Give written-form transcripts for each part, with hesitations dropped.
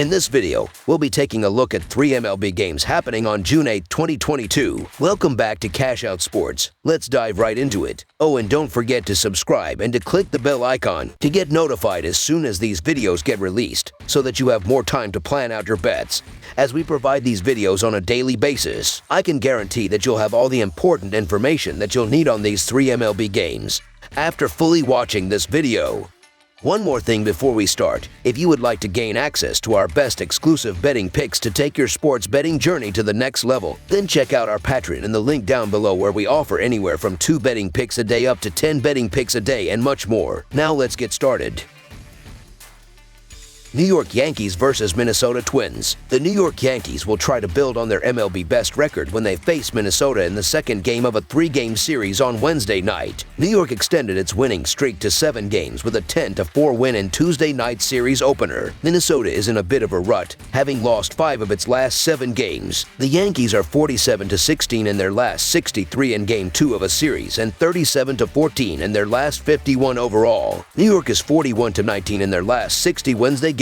In this video, we'll be taking a look at 3 MLB games happening on June 8, 2022. Welcome back to Cash Out Sports. Let's dive right into it. Oh, and don't forget to subscribe and to click the bell icon to get notified as soon as these videos get released, so that you have more time to plan out your bets. As we provide these videos on a daily basis, I can guarantee that you'll have all the important information that you'll need on these 3 MLB games after fully watching this video. One more thing before we start. If you would like to gain access to our best exclusive betting picks to take your sports betting journey to the next level, then check out our Patreon in the link down below, where we offer anywhere from 2 betting picks a day up to 10 betting picks a day and much more. Now let's get started. New York Yankees versus Minnesota Twins. The New York Yankees will try to build on their MLB best record when they face Minnesota in the second game of a 3-game series on Wednesday night. New York extended its winning streak to 7 games with a 10-4 win in Tuesday night series opener. Minnesota is in a bit of a rut, having lost 5 of its last 7 games. The Yankees are 47-16 in their last 63 in Game 2 of a series and 37-14 in their last 51 overall. New York is 41-19 in their last 60 Wednesday games.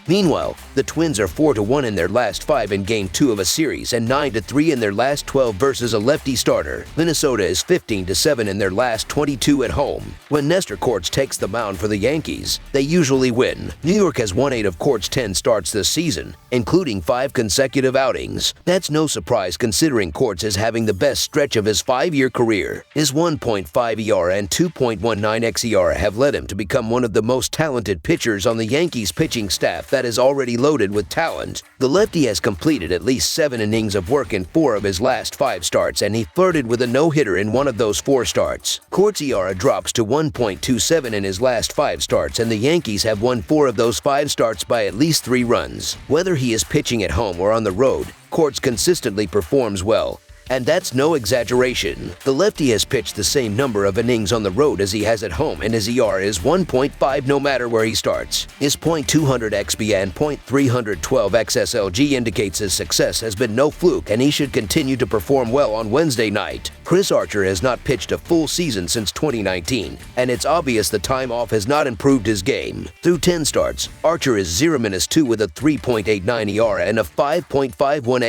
Meanwhile, the Twins are 4-1 in their last 5 in Game 2 of a series and 9-3 in their last 12 versus a lefty starter. Minnesota is 15-7 in their last 22 at home. When Nestor Cortes takes the mound for the Yankees, they usually win. New York has won 8 of Cortes' 10 starts this season, including 5 consecutive outings. That's no surprise considering Cortes is having the best stretch of his 5-year career. His 1.5 ERA and 2.19 xERA have led him to become one of the most talented pitchers on the Yankees pitching staff that is already loaded with talent. The lefty has completed at least 7 innings of work in 4 of his last 5 starts, and he flirted with a no-hitter in 1 of those 4 starts. Cortes' ERA drops to 1.27 in his last 5 starts, and the Yankees have won 4 of those 5 starts by at least 3 runs. Whether he is pitching at home or on the road, Cortes consistently performs well. And that's no exaggeration. The lefty has pitched the same number of innings on the road as he has at home, and his ERA is 1.5 no matter where he starts. His .200 xBA and .312 xSLG indicates his success has been no fluke, and he should continue to perform well on Wednesday night. Chris Archer has not pitched a full season since 2019, and it's obvious the time off has not improved his game. Through 10 starts, Archer is 0-2 with a 3.89 ERA and a 5.51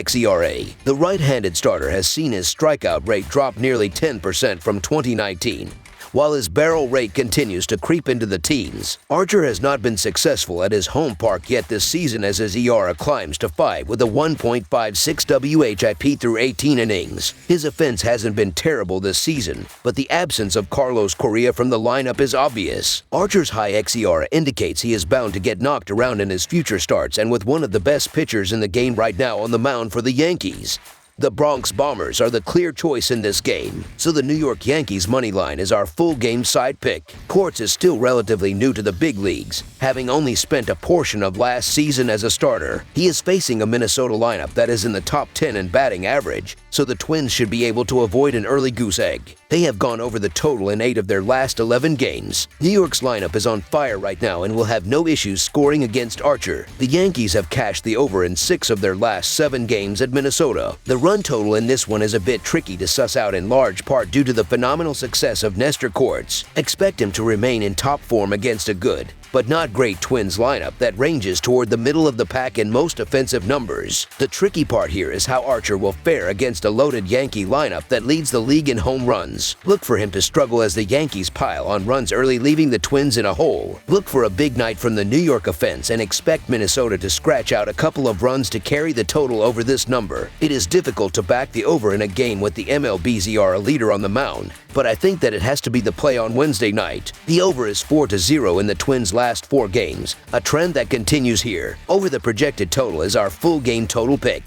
xERA. The right-handed starter has seen his strikeout rate drop nearly 10% from 2019, while his barrel rate continues to creep into the teens. Archer has not been successful at his home park yet this season, as his ERA climbs to 5 with a 1.56 WHIP through 18 innings. His offense hasn't been terrible this season, but the absence of Carlos Correa from the lineup is obvious. Archer's high xERA indicates he is bound to get knocked around in his future starts, and with one of the best pitchers in the game right now on the mound for the Yankees, the Bronx Bombers are the clear choice in this game, so the New York Yankees money line is our full game side pick. Cortes is still relatively new to the big leagues, having only spent a portion of last season as a starter. He is facing a Minnesota lineup that is in the top 10 in batting average, so the Twins should be able to avoid an early goose egg. They have gone over the total in 8 of their last 11 games. New York's lineup is on fire right now and will have no issues scoring against Archer. The Yankees have cashed the over in 6 of their last 7 games at Minnesota. The run total in this one is a bit tricky to suss out, in large part due to the phenomenal success of Nestor Cortes. Expect him to remain in top form against a good but not great Twins lineup that ranges toward the middle of the pack in most offensive numbers. The tricky part here is how Archer will fare against a loaded Yankee lineup that leads the league in home runs. Look for him to struggle as the Yankees pile on runs early, leaving the Twins in a hole. Look for a big night from the New York offense and expect Minnesota to scratch out a couple of runs to carry the total over this number. It is difficult to back the over in a game with the MLB's ERA leader on the mound, but I think that it has to be the play on Wednesday night. The over is 4-0 in the Twins' last 4 games, a trend that continues here. Over the projected total is our full game total pick.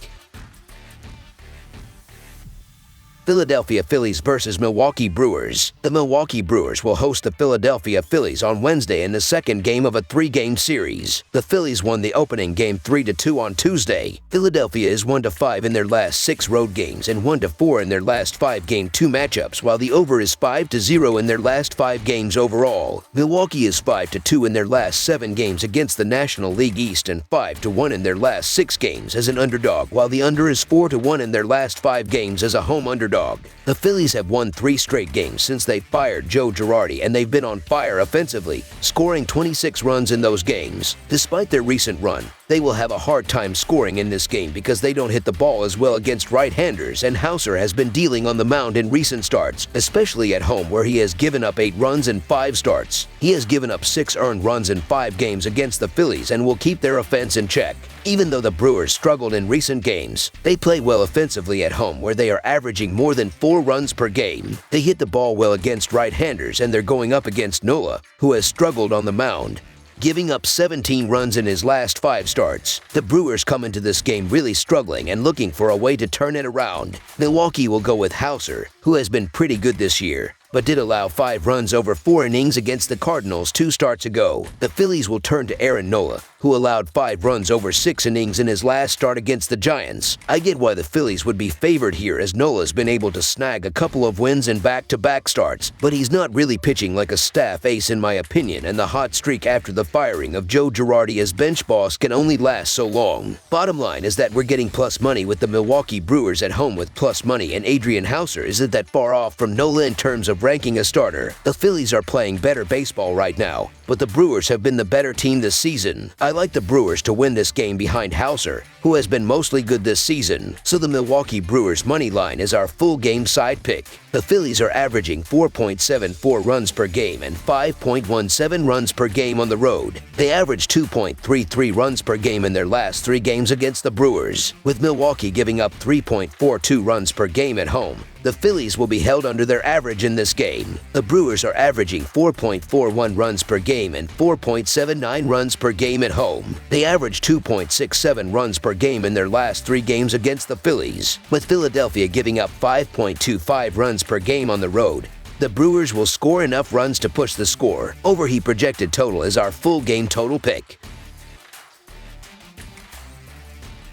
Philadelphia Phillies versus Milwaukee Brewers. The Milwaukee Brewers will host the Philadelphia Phillies on Wednesday in the second game of a 3-game series. The Phillies won the opening game 3-2 on Tuesday. Philadelphia is 1-5 in their last 6 road games and 1-4 in their last 5 Game 2 matchups, while the over is 5-0 in their last 5 games overall. Milwaukee is 5-2 in their last 7 games against the National League East and 5-1 in their last 6 games as an underdog, while the under is 4-1 in their last 5 games as a home underdog. The Phillies have won 3 straight games since they fired Joe Girardi, and they've been on fire offensively, scoring 26 runs in those games. Despite their recent run, They will have a hard time scoring in this game because they don't hit the ball as well against right-handers, and Hauser has been dealing on the mound in recent starts, especially at home where he has given up 8 runs in 5 starts. He has given up 6 earned runs in 5 games against the Phillies and will keep their offense in check. Even though the Brewers struggled in recent games, they play well offensively at home where they are averaging more than 4 runs per game. They hit the ball well against right-handers, and they're going up against Nola, who has struggled on the mound, giving up 17 runs in his last 5 starts. The Brewers come into this game really struggling and looking for a way to turn it around. Milwaukee will go with Hauser, who has been pretty good this year, but did allow 5 runs over 4 innings against the Cardinals 2 starts ago. The Phillies will turn to Aaron Nola, who allowed 5 runs over 6 innings in his last start against the Giants. I get why the Phillies would be favored here, as Nola's been able to snag a couple of wins in back-to-back starts, but he's not really pitching like a staff ace in my opinion, and the hot streak after the firing of Joe Girardi as bench boss can only last so long. Bottom line is that we're getting plus money with the Milwaukee Brewers at home with plus money, and Adrian Hauser isn't that far off from Nola in terms of ranking a starter. The Phillies are playing better baseball right now, but the Brewers have been the better team this season. I like the Brewers to win this game behind Hauser, who has been mostly good this season, so the Milwaukee Brewers money line is our full game side pick. The Phillies are averaging 4.74 runs per game and 5.17 runs per game on the road. They average 2.33 runs per game in their last 3 games against the Brewers, with Milwaukee giving up 3.42 runs per game at home. The Phillies will be held under their average in this game. The Brewers are averaging 4.41 runs per game and 4.79 runs per game at home. They average 2.67 runs per game in their last 3 games against the Phillies, with Philadelphia giving up 5.25 runs per game on the road. The Brewers will score enough runs to push the score. Over he projected total is our full game total pick.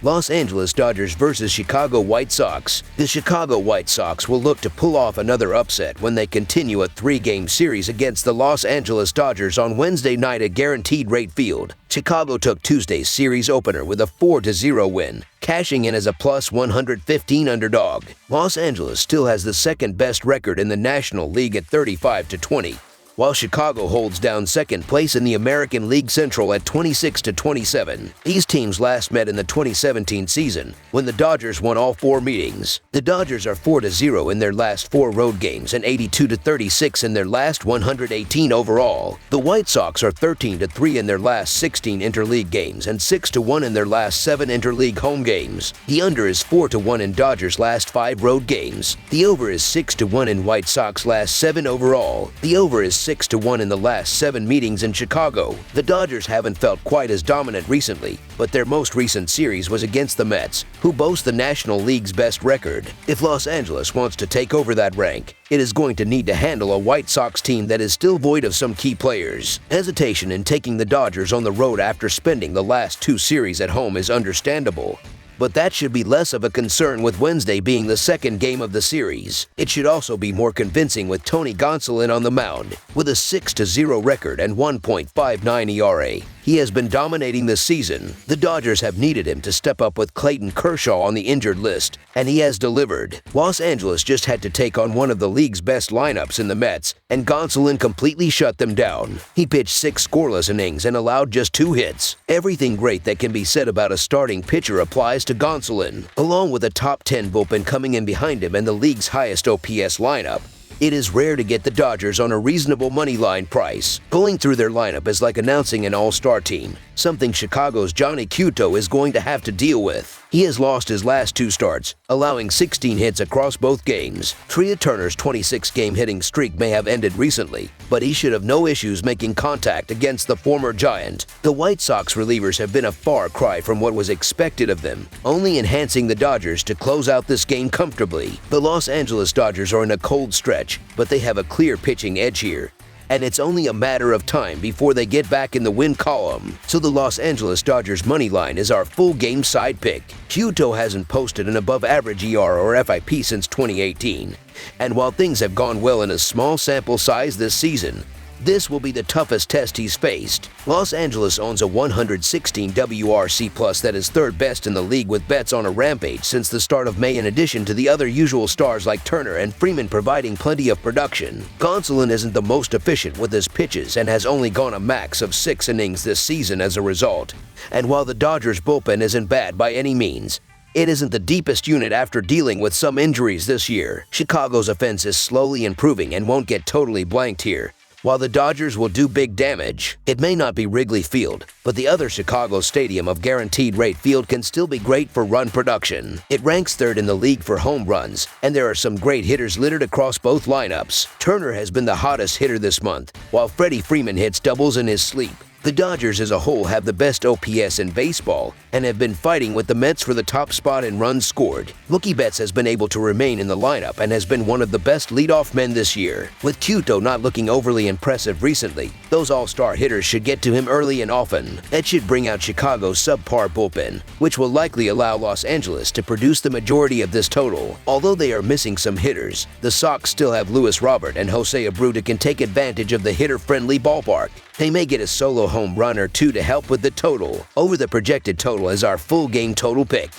Los Angeles Dodgers versus Chicago White Sox. The Chicago White Sox will look to pull off another upset when they continue a 3-game series against the Los Angeles Dodgers on Wednesday night at Guaranteed Rate Field. Chicago took Tuesday's series opener with a 4-0 win, cashing in as a plus 115 underdog. Los Angeles still has the second best record in the National League at 35-20. While Chicago holds down second place in the American League Central at 26-27. These teams last met in the 2017 season, when the Dodgers won all 4 meetings. The Dodgers are 4-0 in their last 4 road games and 82-36 in their last 118 overall. The White Sox are 13-3 in their last 16 interleague games and 6-1 in their last 7 interleague home games. The under is 4-1 in Dodgers' last 5 road games. The over is 6-1 in White Sox last 7 overall. The over is 6-1 in the last 7 meetings in Chicago. The Dodgers haven't felt quite as dominant recently, but their most recent series was against the Mets, who boast the National League's best record. If Los Angeles wants to take over that rank, it is going to need to handle a White Sox team that is still void of some key players. Hesitation in taking the Dodgers on the road after spending the last 2 series at home is understandable, but that should be less of a concern with Wednesday being the second game of the series. It should also be more convincing with Tony Gonsolin on the mound. With a 6-0 record and 1.59 ERA, he has been dominating this season. The Dodgers have needed him to step up with Clayton Kershaw on the injured list, and he has delivered. Los Angeles just had to take on one of the league's best lineups in the Mets, and Gonsolin completely shut them down. He pitched 6 scoreless innings and allowed just 2 hits. Everything great that can be said about a starting pitcher applies to Gonsolin. Along with a top 10 bullpen coming in behind him and the league's highest OPS lineup, it is rare to get the Dodgers on a reasonable money line price. Going through their lineup is like announcing an all-star team, something Chicago's Johnny Cueto is going to have to deal with. He has lost his last 2 starts, allowing 16 hits across both games. Trea Turner's 26-game hitting streak may have ended recently, but he should have no issues making contact against the former Giant. The White Sox relievers have been a far cry from what was expected of them, only enhancing the Dodgers to close out this game comfortably. The Los Angeles Dodgers are in a cold stretch, but they have a clear pitching edge here, and it's only a matter of time before they get back in the win column. So the Los Angeles Dodgers money line is our full game side pick. Cueto hasn't posted an above-average ER or FIP since 2018, and while things have gone well in a small sample size this season, This will be the toughest test he's faced. Los Angeles owns a 116 WRC plus that is third best in the league with bets on a rampage since the start of May, in addition to the other usual stars like Turner and Freeman providing plenty of production. Gonsolin isn't the most efficient with his pitches and has only gone a max of 6 innings this season as a result. And while the Dodgers bullpen isn't bad by any means, it isn't the deepest unit after dealing with some injuries this year. Chicago's offense is slowly improving and won't get totally blanked here. While the Dodgers will do big damage, it may not be Wrigley Field, but the other Chicago stadium of Guaranteed Rate Field can still be great for run production. It ranks third in the league for home runs, and there are some great hitters littered across both lineups. Turner has been the hottest hitter this month, while Freddie Freeman hits doubles in his sleep. The Dodgers as a whole have the best OPS in baseball and have been fighting with the Mets for the top spot in runs scored. Mookie Betts has been able to remain in the lineup and has been one of the best leadoff men this year. With Cueto not looking overly impressive recently, those all-star hitters should get to him early and often. That should bring out Chicago's subpar bullpen, which will likely allow Los Angeles to produce the majority of this total. Although they are missing some hitters, the Sox still have Luis Robert and Jose Abreu that can take advantage of the hitter-friendly ballpark. They may get a solo home run or two to help with the total over the projected total as our full game total pick.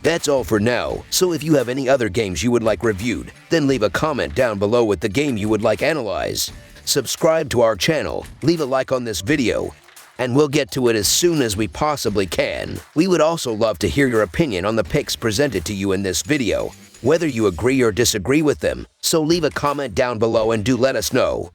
That's all for now, so if you have any other games you would like reviewed, then leave a comment down below with the game you would like analyzed. Subscribe to our channel, leave a like on this video, and we'll get to it as soon as we possibly can. We would also love to hear your opinion on the picks presented to you in this video, whether you agree or disagree with them, so leave a comment down below and do let us know.